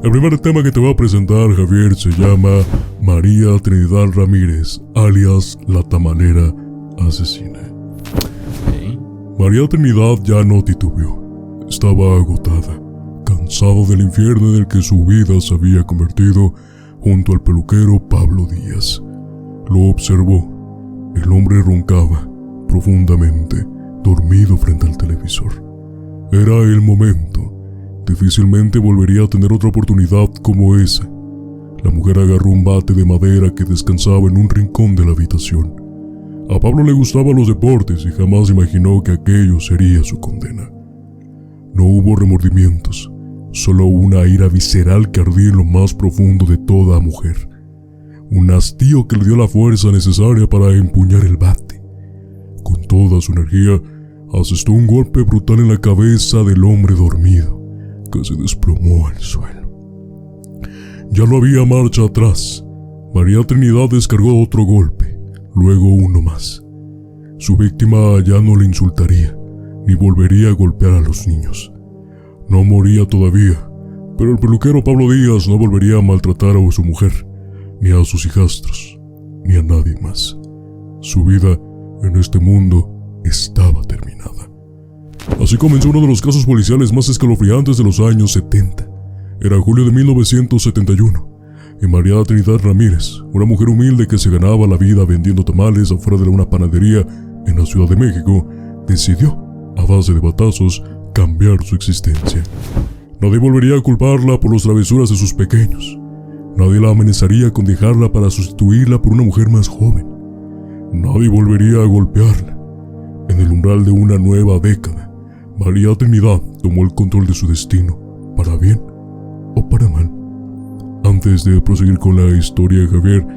El primer tema que te voy a presentar, Javier, se llama María Trinidad Ramírez, alias La Tamalera Asesina. María Trinidad ya no titubeó. Estaba agotada, cansada del infierno en el que su vida se había convertido junto al peluquero Pablo Díaz. Lo observó. El hombre roncaba profundamente, dormido frente al televisor. Era el momento. Difícilmente volvería a tener otra oportunidad como esa. La mujer agarró un bate de madera que descansaba en un rincón de la habitación. A Pablo le gustaban los deportes y jamás imaginó que aquello sería su condena. No hubo remordimientos, solo una ira visceral que ardía en lo más profundo de toda mujer. Un hastío que le dio la fuerza necesaria para empuñar el bate. Con toda su energía, asestó un golpe brutal en la cabeza del hombre dormido, que se desplomó al suelo. Ya no había marcha atrás. María Trinidad descargó otro golpe, luego uno más. Su víctima ya no le insultaría, ni volvería a golpear a los niños. No moría todavía, pero el peluquero Pablo Díaz no volvería a maltratar a su mujer, ni a sus hijastros, ni a nadie más. Su vida en este mundo estaba terminada. Así comenzó uno de los casos policiales más escalofriantes de los años 70. Era julio de 1971, y María Trinidad Ramírez, una mujer humilde que se ganaba la vida vendiendo tamales afuera de una panadería en la Ciudad de México, decidió, a base de batazos, cambiar su existencia. Nadie volvería a culparla por las travesuras de sus pequeños. Nadie la amenazaría con dejarla para sustituirla por una mujer más joven. Nadie volvería a golpearla. En el umbral de una nueva década, María Trinidad tomó el control de su destino, para bien o para mal. Antes de proseguir con la historia, Javier,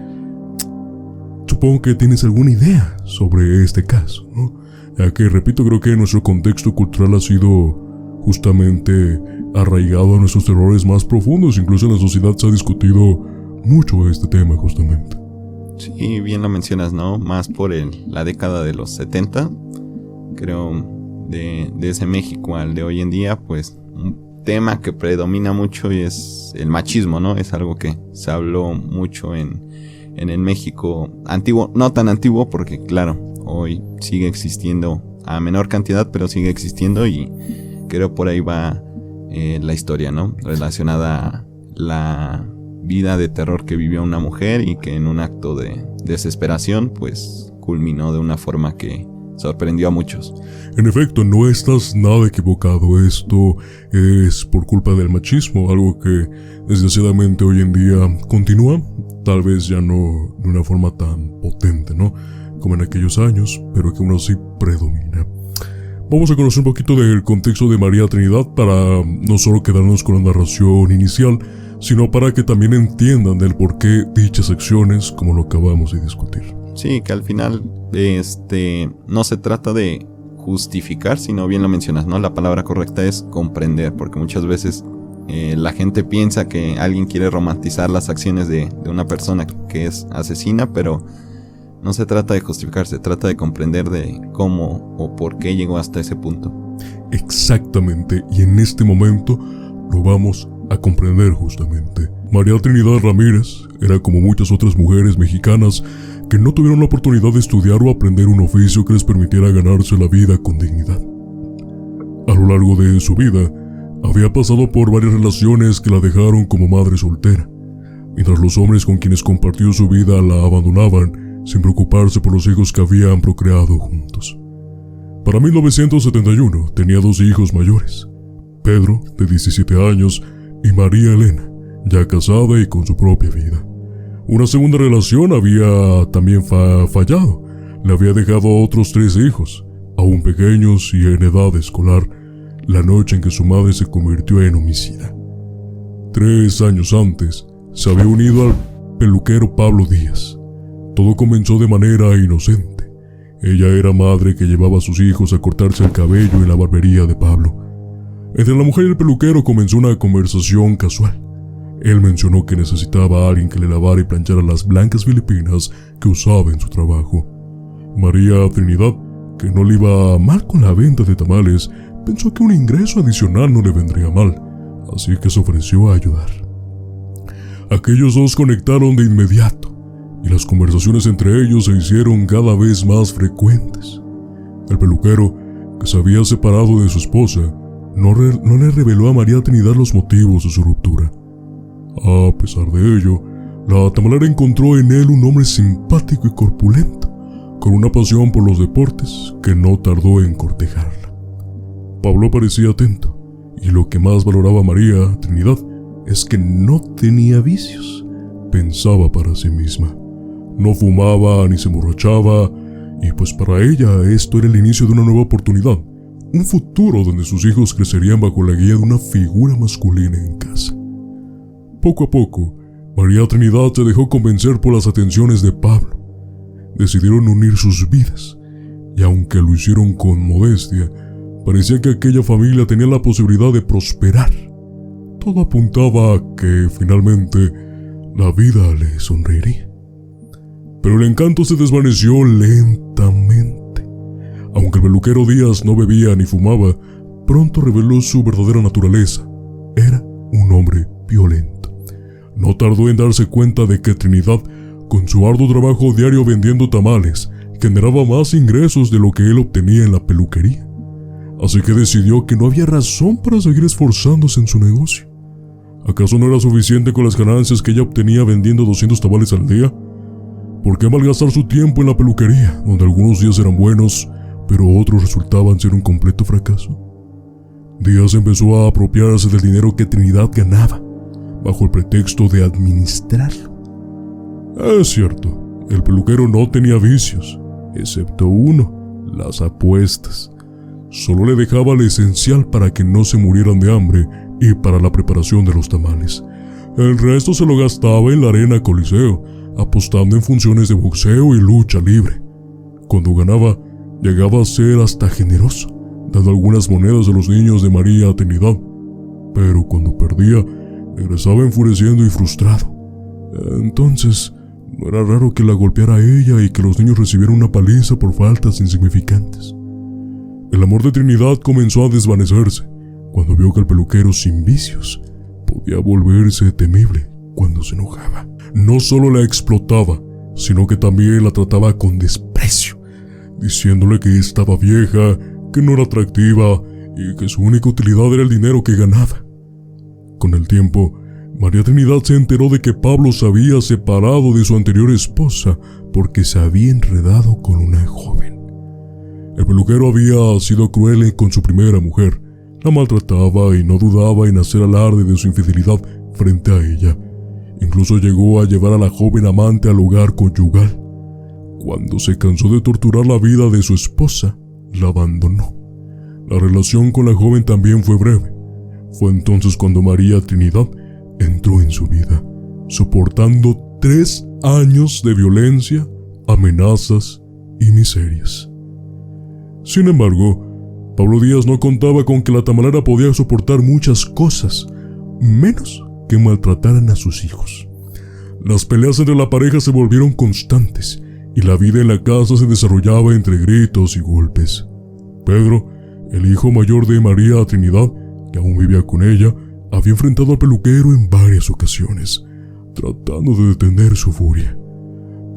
supongo que tienes alguna idea sobre este caso, ¿no? Ya que, repito, creo que nuestro contexto cultural ha sido justamente arraigado a nuestros terrores más profundos. Incluso en la sociedad se ha discutido mucho este tema, justamente. Sí, bien lo mencionas, ¿no? Más por la década de los 70, creo, de ese México al de hoy en día, pues un tema que predomina mucho y es el machismo, ¿no? Es algo que se habló mucho en el México antiguo, no tan antiguo porque claro, hoy sigue existiendo a menor cantidad, pero sigue existiendo y creo por ahí va la historia, ¿no? Relacionada a la vida de terror que vivió una mujer y que en un acto de desesperación pues culminó de una forma que sorprendió a muchos. En efecto, no estás nada equivocado. Esto es por culpa del machismo, algo que desgraciadamente hoy en día continúa, tal vez ya no de una forma tan potente, ¿no?, como en aquellos años, pero que aún así predomina. Vamos a conocer un poquito del contexto de María Trinidad para no solo quedarnos con la narración inicial, sino para que también entiendan del por qué dichas acciones, como lo acabamos de discutir. Sí, que al final no se trata de justificar, sino bien lo mencionas, ¿no? La palabra correcta es comprender, porque muchas veces la gente piensa que alguien quiere romantizar las acciones de una persona que es asesina, pero no se trata de justificar, se trata de comprender de cómo o por qué llegó hasta ese punto. Exactamente, y en este momento lo vamos a comprender justamente. María Trinidad Ramírez era como muchas otras mujeres mexicanas que no tuvieron la oportunidad de estudiar o aprender un oficio que les permitiera ganarse la vida con dignidad. A lo largo de su vida, había pasado por varias relaciones que la dejaron como madre soltera, mientras los hombres con quienes compartió su vida la abandonaban sin preocuparse por los hijos que habían procreado juntos. Para 1971 tenía 2 hijos mayores, Pedro, de 17 años, y María Elena, ya casada y con su propia vida. Una segunda relación había también fallado. Le había dejado a otros 3 hijos, aún pequeños y en edad escolar, la noche en que su madre se convirtió en homicida. 3 años antes, se había unido al peluquero Pablo Díaz. Todo comenzó de manera inocente. Ella era madre que llevaba a sus hijos a cortarse el cabello en la barbería de Pablo. Entre la mujer y el peluquero comenzó una conversación casual. Él mencionó que necesitaba a alguien que le lavara y planchara las blancas filipinas que usaba en su trabajo. María Trinidad, que no le iba mal con la venta de tamales, pensó que un ingreso adicional no le vendría mal, así que se ofreció a ayudar. Aquellos dos conectaron de inmediato y las conversaciones entre ellos se hicieron cada vez más frecuentes. El peluquero, que se había separado de su esposa, no le reveló a María Trinidad los motivos de su ruptura. A pesar de ello, la tamalera encontró en él un hombre simpático y corpulento, con una pasión por los deportes que no tardó en cortejarla. Pablo parecía atento, y lo que más valoraba María Trinidad es que no tenía vicios. Pensaba para sí misma. No fumaba ni se emborrachaba, y pues para ella esto era el inicio de una nueva oportunidad, un futuro donde sus hijos crecerían bajo la guía de una figura masculina en casa. Poco a poco, María Trinidad se dejó convencer por las atenciones de Pablo. Decidieron unir sus vidas, y aunque lo hicieron con modestia, parecía que aquella familia tenía la posibilidad de prosperar. Todo apuntaba a que, finalmente, la vida le sonreiría. Pero el encanto se desvaneció lentamente. Aunque el peluquero Díaz no bebía ni fumaba, pronto reveló su verdadera naturaleza. Era un hombre violento. No tardó en darse cuenta de que Trinidad, con su arduo trabajo diario vendiendo tamales, generaba más ingresos de lo que él obtenía en la peluquería. Así que decidió que no había razón para seguir esforzándose en su negocio. ¿Acaso no era suficiente con las ganancias que ella obtenía vendiendo 200 tamales al día? ¿Por qué malgastar su tiempo en la peluquería, donde algunos días eran buenos, pero otros resultaban ser un completo fracaso? Díaz empezó a apropiarse del dinero que Trinidad ganaba, bajo el pretexto de administrarlo. Es cierto, el peluquero no tenía vicios, excepto uno, las apuestas. Solo le dejaba lo esencial para que no se murieran de hambre y para la preparación de los tamales. El resto se lo gastaba en la arena Coliseo, apostando en funciones de boxeo y lucha libre. Cuando ganaba, llegaba a ser hasta generoso, dando algunas monedas a los niños de María Trinidad. Pero cuando perdía, regresaba enfureciendo y frustrado. Entonces, no era raro que la golpeara a ella y que los niños recibieran una paliza por faltas insignificantes. El amor de Trinidad comenzó a desvanecerse cuando vio que el peluquero sin vicios podía volverse temible cuando se enojaba. No solo la explotaba, sino que también la trataba con desprecio, diciéndole que estaba vieja, que no era atractiva y que su única utilidad era el dinero que ganaba. Con el tiempo, María Trinidad se enteró de que Pablo se había separado de su anterior esposa porque se había enredado con una joven. El peluquero había sido cruel con su primera mujer, la maltrataba y no dudaba en hacer alarde de su infidelidad frente a ella. Incluso llegó a llevar a la joven amante al hogar conyugal. Cuando se cansó de torturar la vida de su esposa, la abandonó. La relación con la joven también fue breve. Fue entonces cuando María Trinidad entró en su vida, soportando 3 años de violencia, amenazas y miserias. Sin embargo, Pablo Díaz no contaba con que la tamalera podía soportar muchas cosas, menos que maltrataran a sus hijos. Las peleas entre la pareja se volvieron constantes y la vida en la casa se desarrollaba entre gritos y golpes. Pedro, el hijo mayor de María Trinidad, que aún vivía con ella, había enfrentado al peluquero en varias ocasiones, tratando de detener su furia.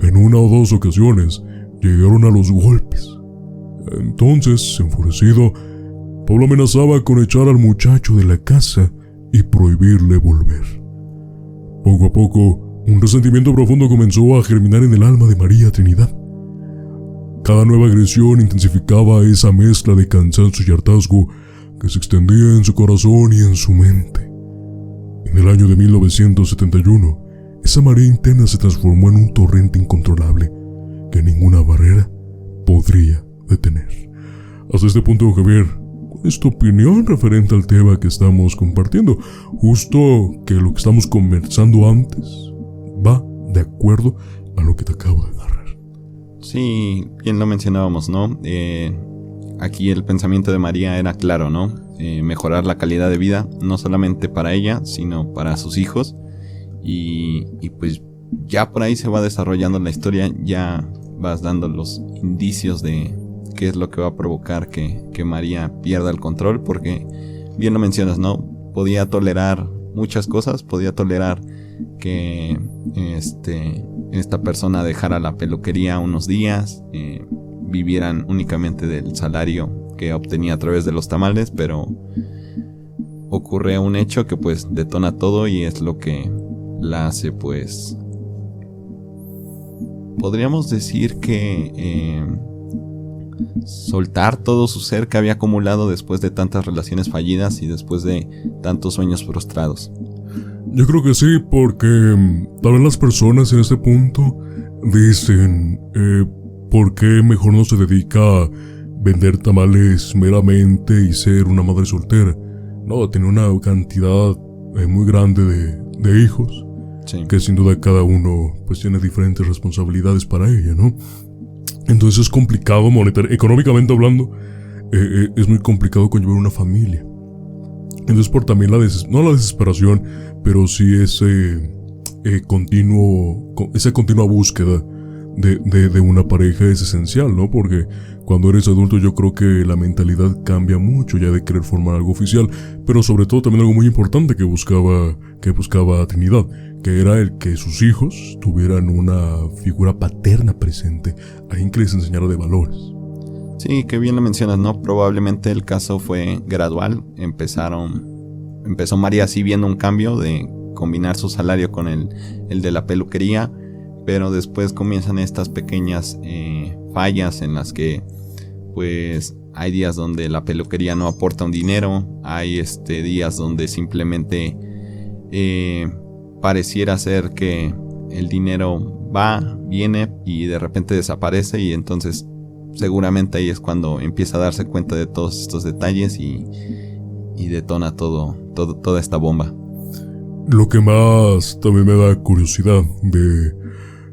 En 1 o 2 ocasiones llegaron a los golpes. Entonces, enfurecido, Pablo amenazaba con echar al muchacho de la casa y prohibirle volver. Poco a poco, un resentimiento profundo comenzó a germinar en el alma de María Trinidad. Cada nueva agresión intensificaba esa mezcla de cansancio y hartazgo que se extendía en su corazón y en su mente. En el año de 1971, esa marea interna se transformó en un torrente incontrolable que ninguna barrera podría detener. Hasta este punto, Javier, ¿cuál es tu opinión referente al tema que estamos compartiendo? Justo que lo que estamos conversando antes va de acuerdo a lo que te acabo de narrar. Sí, bien lo mencionábamos, ¿no? Aquí el pensamiento de María era claro, ¿no? Mejorar la calidad de vida, no solamente para ella, sino para sus hijos. Y pues ya por ahí se va desarrollando la historia, ya vas dando los indicios de qué es lo que va a provocar que María pierda el control, porque bien lo mencionas, ¿no? Podía tolerar muchas cosas, podía tolerar que esta persona dejara la peluquería unos días, vivieran únicamente del salario que obtenía a través de los tamales, pero ocurre un hecho que pues detona todo y es lo que la hace, pues podríamos decir que soltar todo su ser que había acumulado después de tantas relaciones fallidas y después de tantos sueños frustrados. Yo creo que sí, porque tal vez las personas en este punto dicen, ¿por qué mejor no se dedica a vender tamales meramente y ser una madre soltera? No, tiene una cantidad muy grande de hijos, sí, que sin duda cada uno pues tiene diferentes responsabilidades para ella, ¿no? Entonces es complicado económicamente hablando, es muy complicado conllevar una familia. Entonces por también no la desesperación, pero sí esa continua búsqueda de una pareja es esencial, ¿no? Porque cuando eres adulto yo creo que la mentalidad cambia mucho ya de querer formar algo oficial, pero sobre todo también algo muy importante que buscaba Trinidad, que era el que sus hijos tuvieran una figura paterna presente, alguien que les enseñara de valores. Sí, que bien lo mencionas, ¿no? Probablemente el caso fue gradual. Empezó María así viendo un cambio de combinar su salario con el de la peluquería, pero después comienzan estas pequeñas fallas en las que pues hay días donde la peluquería no aporta un dinero, hay días donde simplemente pareciera ser que el dinero viene y de repente desaparece, y entonces seguramente ahí es cuando empieza a darse cuenta de todos estos detalles y detona toda esta bomba. Lo que más también me da curiosidad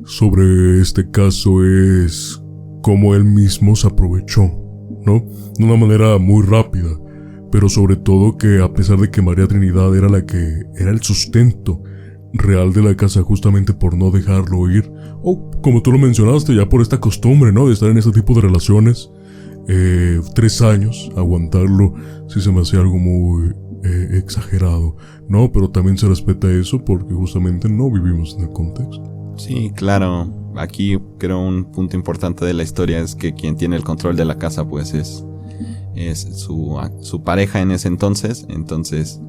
sobre este caso es cómo él mismo se aprovechó, ¿no? De una manera muy rápida, pero sobre todo que a pesar de que María Trinidad era el sustento real de la casa, justamente por no dejarlo ir, o como tú lo mencionaste, ya por esta costumbre, ¿no? De estar en este tipo de relaciones, 3 años, aguantarlo, sí se me hacía algo muy exagerado, ¿no? Pero también se respeta eso porque justamente no vivimos en el contexto. Sí, claro. Aquí creo un punto importante de la historia es que quien tiene el control de la casa pues es su pareja en ese entonces. Entonces,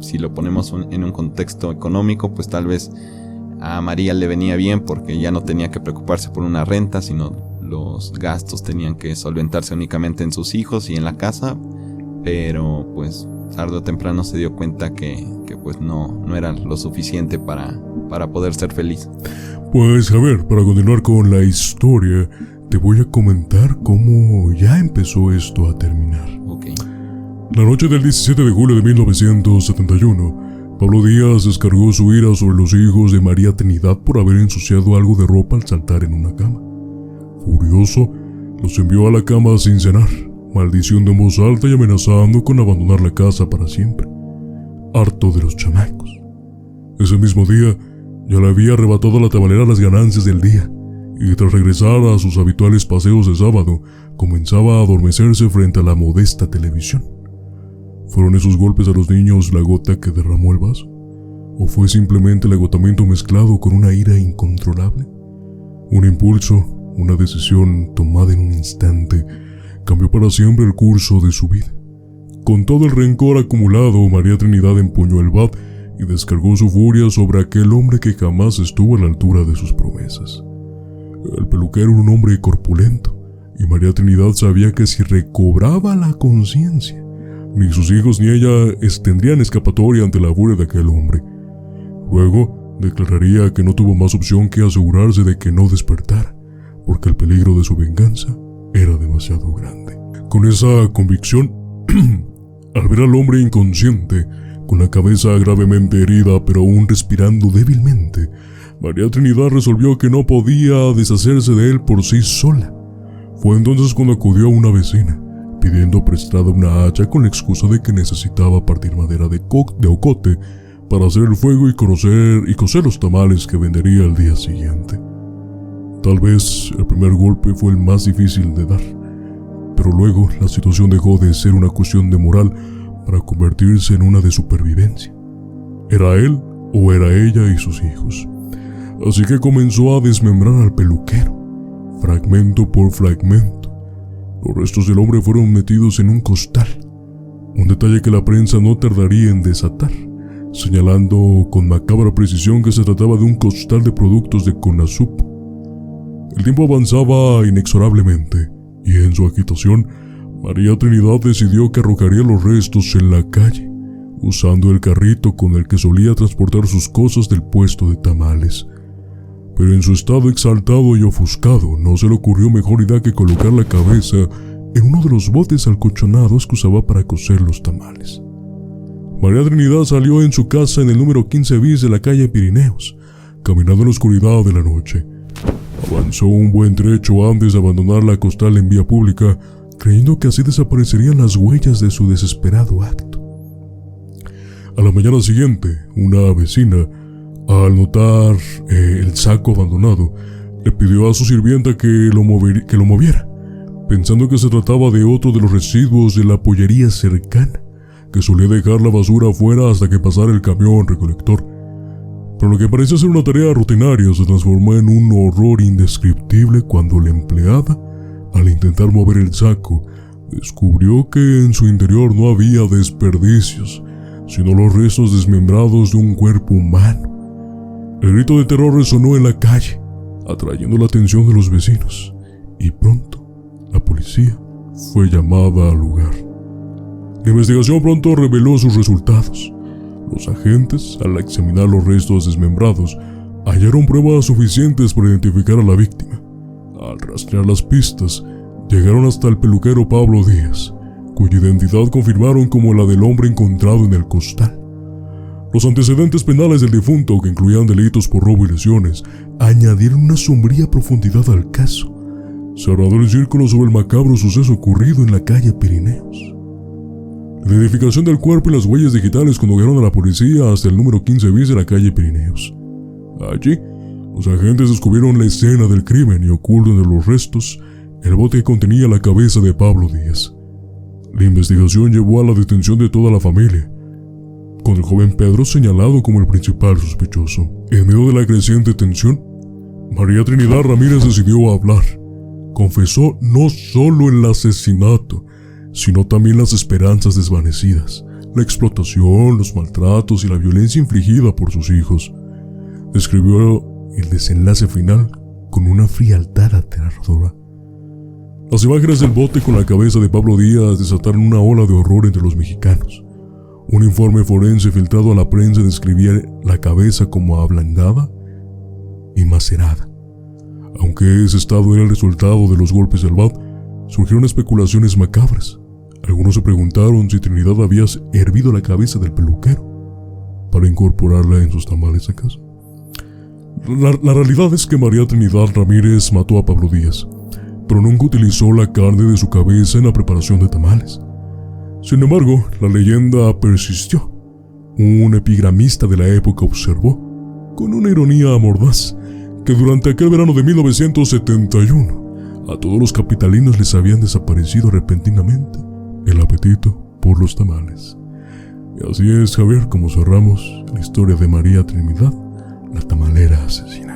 si lo ponemos en un contexto económico, pues tal vez a María le venía bien porque ya no tenía que preocuparse por una renta, sino los gastos tenían que solventarse únicamente en sus hijos y en la casa. Pero pues tarde o temprano se dio cuenta que pues no era lo suficiente para poder ser feliz. Pues Javier, para continuar con la historia, te voy a comentar cómo ya empezó esto a terminar. Okay. La noche del 17 de julio de 1971, Pablo Díaz descargó su ira sobre los hijos de María Trinidad por haber ensuciado algo de ropa al saltar en una cama. Furioso, los envió a la cama sin cenar, maldiciendo en voz alta y amenazando con abandonar la casa para siempre. Harto de los chamacos. Ese mismo día, ya le había arrebatado a la tamalera las ganancias del día, y tras regresar a sus habituales paseos de sábado, comenzaba a adormecerse frente a la modesta televisión. ¿Fueron esos golpes a los niños la gota que derramó el vaso? ¿O fue simplemente el agotamiento mezclado con una ira incontrolable? Un impulso, una decisión tomada en un instante, cambió para siempre el curso de su vida. Con todo el rencor acumulado, María Trinidad empuñó el bat y descargó su furia sobre aquel hombre que jamás estuvo a la altura de sus promesas. El peluquero era un hombre corpulento, y María Trinidad sabía que si recobraba la conciencia, ni sus hijos ni ella tendrían escapatoria ante la furia de aquel hombre. Luego declararía que no tuvo más opción que asegurarse de que no despertara, porque el peligro de su venganza era demasiado grande. Con esa convicción, al ver al hombre inconsciente, con la cabeza gravemente herida pero aún respirando débilmente, María Trinidad resolvió que no podía deshacerse de él por sí sola. Fue entonces cuando acudió a una vecina, pidiendo prestada una hacha con la excusa de que necesitaba partir madera de ocote para hacer el fuego y cocer los tamales que vendería al día siguiente. Tal vez el primer golpe fue el más difícil de dar, pero luego la situación dejó de ser una cuestión de moral para convertirse en una de supervivencia. ¿Era él o era ella y sus hijos? Así que comenzó a desmembrar al peluquero, fragmento por fragmento. Los restos del hombre fueron metidos en un costal, un detalle que la prensa no tardaría en desatar, señalando con macabra precisión que se trataba de un costal de productos de Conasup. El tiempo avanzaba inexorablemente, y en su agitación, María Trinidad decidió que arrojaría los restos en la calle, usando el carrito con el que solía transportar sus cosas del puesto de tamales. Pero en su estado exaltado y ofuscado, no se le ocurrió mejor idea que colocar la cabeza en uno de los botes alcolchonados que usaba para cocer los tamales. María Trinidad salió en su casa en el número 15 bis de la calle Pirineos, caminando en la oscuridad de la noche. Avanzó un buen trecho antes de abandonar la costal en vía pública, creyendo que así desaparecerían las huellas de su desesperado acto. A la mañana siguiente, una vecina, al notar el saco abandonado, le pidió a su sirvienta que lo moviera, pensando que se trataba de otro de los residuos de la pollería cercana, que solía dejar la basura afuera hasta que pasara el camión recolector. Pero lo que parecía ser una tarea rutinaria se transformó en un horror indescriptible cuando la empleada, al intentar mover el saco, descubrió que en su interior no había desperdicios, sino los restos desmembrados de un cuerpo humano. El grito de terror resonó en la calle, atrayendo la atención de los vecinos, y pronto la policía fue llamada al lugar. La investigación pronto reveló sus resultados. Los agentes, al examinar los restos desmembrados, hallaron pruebas suficientes para identificar a la víctima. Al rastrear las pistas, llegaron hasta el peluquero Pablo Díaz, cuya identidad confirmaron como la del hombre encontrado en el costal. Los antecedentes penales del difunto, que incluían delitos por robo y lesiones, añadieron una sombría profundidad al caso, cerrado el círculo sobre el macabro suceso ocurrido en la calle Pirineos. La identificación del cuerpo y las huellas digitales condujeron a la policía hasta el número 15 bis de la calle Pirineos. Allí, los agentes descubrieron la escena del crimen y oculto entre los restos, el bote que contenía la cabeza de Pablo Díaz. La investigación llevó a la detención de toda la familia, con el joven Pedro señalado como el principal sospechoso. En medio de la creciente tensión, María Trinidad Ramírez decidió hablar. Confesó no solo el asesinato, sino también las esperanzas desvanecidas, la explotación, los maltratos y la violencia infligida por sus hijos. Describió el desenlace final con una frialdad aterradora. Las imágenes del bote con la cabeza de Pablo Díaz desataron una ola de horror entre los mexicanos. Un informe forense filtrado a la prensa describía la cabeza como ablandada y macerada. Aunque ese estado era el resultado de los golpes del bat, surgieron especulaciones macabras. Algunos se preguntaron si Trinidad había hervido la cabeza del peluquero para incorporarla en sus tamales a casa. La realidad es que María Trinidad Ramírez mató a Pablo Díaz, pero nunca utilizó la carne de su cabeza en la preparación de tamales. Sin embargo, la leyenda persistió. Un epigramista de la época observó, con una ironía mordaz, que durante aquel verano de 1971, a todos los capitalinos les habían desaparecido repentinamente el apetito por los tamales. Y así es, Javier, como cerramos la historia de María Trinidad, la tamalera asesina.